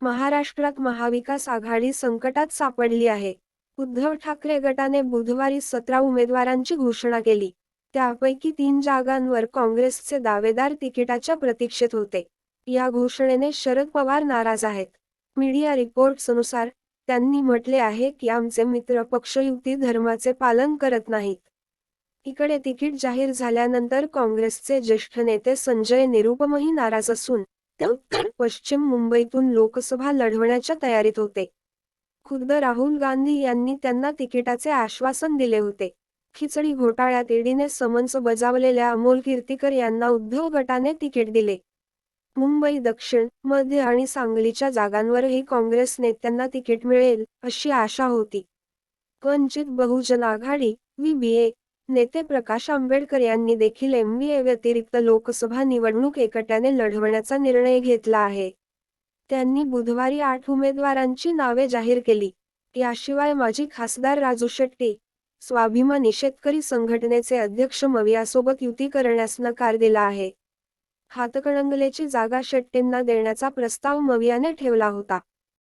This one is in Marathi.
महाराष्ट्रात महाविकास आघाडी संकटात सापडली आहे. उद्धव ठाकरे गटाने बुधवारी 17 उमेदवारांची घोषणा केली. त्यापैकी 3 जागांवर काँग्रेसचे दावेदार तिकिटाच्या प्रतीक्षेत होते. या घोषणेने शरद पवार नाराज आहेत. मीडिया रिपोर्ट्सनुसार त्यांनी म्हटले आहे की आमचे मित्र पक्ष युती धर्माचे पालन करत नाहीत. इकडे तिकीट जाहीर झाल्यानंतर काँग्रेसचे ज्येष्ठ नेते संजय निरुपमही नाराज असून ते उत्तर पश्चिम मुंबईतून लोकसभा लढवण्याच्या तयारीत होते. खुद्द राहुल गांधी यांनी त्यांना तिकिटाचे आश्वासन दिले होते. खिचडी घोटाळ्यात ईडीने समन्स बजावलेल्या अमोल कीर्तीकर यांना उद्धव गटाने तिकीट दिले. मुंबई दक्षिण, मध्य आणि सांगलीच्या जागांवरही काँग्रेस नेत्यांना तिकीट मिळेल अशी आशा होती. वंचित बहुजन आघाडी (VBA) नेते प्रकाश आंबेडकर यांनी देखील MVA व्यतिरिक्त लोकसभा निवडणूक एकट्याने लढवण्याचा निर्णय घेतला आहे. त्यांनी बुधवारी 8 उमेदवारांची नावे जाहीर केली. याशिवाय माजी खासदार राजू शेट्टी, स्वाभिमानी शेतकरी संघटनेचे अध्यक्ष मवियासोबत युती करण्यास नकार दिला आहे. हातकणंगलेची जागा शेट्टींना देण्याचा प्रस्ताव मवियाने ठेवला होता.